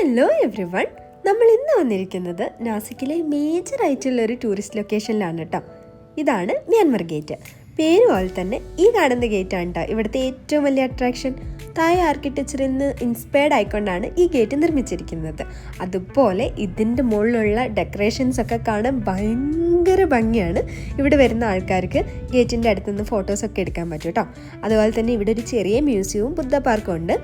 Hello every one, നമ്മൾ ഇന്ന് വന്നിരിക്കുന്നത് നാസിക്കിലെ മേജറായിട്ടുള്ളൊരു ടൂറിസ്റ്റ് ലൊക്കേഷനിലാണ് കേട്ടോ. ഇതാണ് മ്യാൻമർ ഗേറ്റ്. പേര് പോലെ തന്നെ ഈ കാണുന്ന ഗേറ്റാണ് കേട്ടോ ഇവിടുത്തെ ഏറ്റവും വലിയ അട്രാക്ഷൻ. തായ് ആർക്കിടെക്ചറിൽ നിന്ന് ഇൻസ്പയർഡ് ആയിക്കൊണ്ടാണ് ഈ ഗേറ്റ് നിർമ്മിച്ചിരിക്കുന്നത്. അതുപോലെ ഇതിൻ്റെ മുകളിലുള്ള ഡെക്കറേഷൻസ് ഒക്കെ കാണാൻ ഭയങ്കര ഭംഗിയാണ്. ഇവിടെ വരുന്ന ആൾക്കാർക്ക് ഗേറ്റിൻ്റെ അടുത്ത് നിന്ന് ഫോട്ടോസൊക്കെ എടുക്കാൻ പറ്റും കേട്ടോ. അതുപോലെ തന്നെ ഇവിടെ ഒരു ചെറിയ മ്യൂസിയവും ബുദ്ധ പാർക്കും ഉണ്ട്.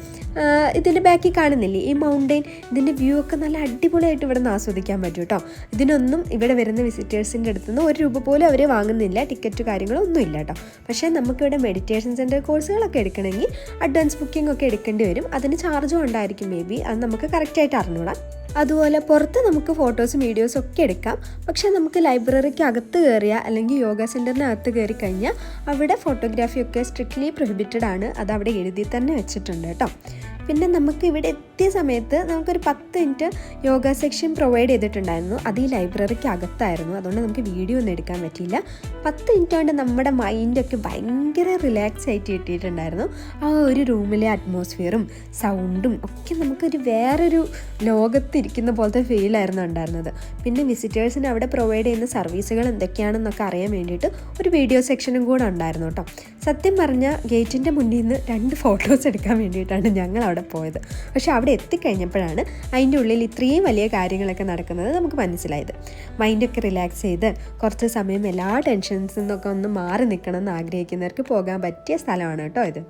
ഇതിൻ്റെ ബാക്കിൽ കാണുന്നില്ലേ ഈ മൗണ്ടെയിൻ, ഇതിൻ്റെ വ്യൂ ഒക്കെ നല്ല അടിപൊളിയായിട്ട് ഇവിടെ നിന്ന് ആസ്വദിക്കാൻ പറ്റും കേട്ടോ. ഇതിനൊന്നും ഇവിടെ വരുന്ന വിസിറ്റേഴ്സിൻ്റെ അടുത്ത് നിന്ന് ₹1 പോലും അവർ വാങ്ങുന്നില്ല, ടിക്കറ്റ് കാര്യങ്ങളോ ഒന്നും ഇല്ല കേട്ടോ. പക്ഷേ നമുക്കിവിടെ മെഡിറ്റേഷൻ സെൻറ്റർ കോഴ്സുകളൊക്കെ എടുക്കണമെങ്കിൽ അഡ്വാൻസ് ബുക്കിംഗ് ഒക്കെ എടുക്കേണ്ടി വരും. അതിന് ചാർജും ഉണ്ടായിരിക്കും, മേ ബി അത് നമുക്ക് കറക്റ്റായിട്ട് അറിഞ്ഞൂടാം. അതുപോലെ പുറത്ത് നമുക്ക് ഫോട്ടോസും വീഡിയോസും ഒക്കെ എടുക്കാം. പക്ഷേ നമുക്ക് ലൈബ്രറിക്ക് അകത്ത് കയറിയാൽ അല്ലെങ്കിൽ യോഗ സെൻറ്ററിന് അകത്ത് കയറി കഴിഞ്ഞാൽ അവിടെ ഫോട്ടോഗ്രാഫിയൊക്കെ സ്ട്രിക്ട്ലി പ്രൊഹിബിറ്റഡ് ആണ്. അത് അവിടെ എഴുതി തന്നെ വെച്ചിട്ടുണ്ട് കേട്ടോ. പിന്നെ നമുക്ക് ഇവിടെ എത്തിയ സമയത്ത് നമുക്കൊരു 10 മിനിറ്റ് യോഗ സെക്ഷൻ പ്രൊവൈഡ് ചെയ്തിട്ടുണ്ടായിരുന്നു. അത് ഈ ലൈബ്രറിക്ക് അകത്തായിരുന്നു, അതുകൊണ്ട് നമുക്ക് വീഡിയോ ഒന്നും എടുക്കാൻ പറ്റിയില്ല. 10 മിനിറ്റ് കൊണ്ട് നമ്മുടെ മൈൻഡൊക്കെ ഭയങ്കര റിലാക്സ് ആയിട്ട് കിട്ടിയിട്ടുണ്ടായിരുന്നു. ആ ഒരു റൂമിലെ അറ്റ്മോസ്ഫിയറും സൗണ്ടും ഒക്കെ നമുക്കൊരു വേറൊരു ലോകത്തിരിക്കുന്ന പോലത്തെ ഫീലായിരുന്നു ഉണ്ടായിരുന്നത്. പിന്നെ വിസിറ്റേഴ്സിന് അവിടെ പ്രൊവൈഡ് ചെയ്യുന്ന സർവീസുകൾ എന്തൊക്കെയാണെന്നൊക്കെ അറിയാൻ വേണ്ടിയിട്ട് ഒരു വീഡിയോ സെക്ഷനും കൂടെ ഉണ്ടായിരുന്നു കേട്ടോ. സത്യം പറഞ്ഞാൽ ഗേറ്റിൻ്റെ മുന്നിൽ നിന്ന് 2 ഫോട്ടോസ് എടുക്കാൻ വേണ്ടിയിട്ടാണ് ഞങ്ങൾ അവിടെ പോയത്. പക്ഷേ അവിടെ എത്തിക്കഴിഞ്ഞപ്പോഴാണ് അതിൻ്റെ ഉള്ളിൽ ഇത്രയും വലിയ കാര്യങ്ങളൊക്കെ നടക്കുന്നത് നമുക്ക് മനസ്സിലായത്. മൈൻഡൊക്കെ റിലാക്സ് ചെയ്ത് കുറച്ച് സമയം എല്ലാ ടെൻഷൻസിൽ നിന്നൊക്കെ ഒന്ന് മാറി നിൽക്കണം എന്ന് ആഗ്രഹിക്കുന്നവർക്ക് പോകാൻ പറ്റിയ സ്ഥലമാണ് കേട്ടോ ഇത്.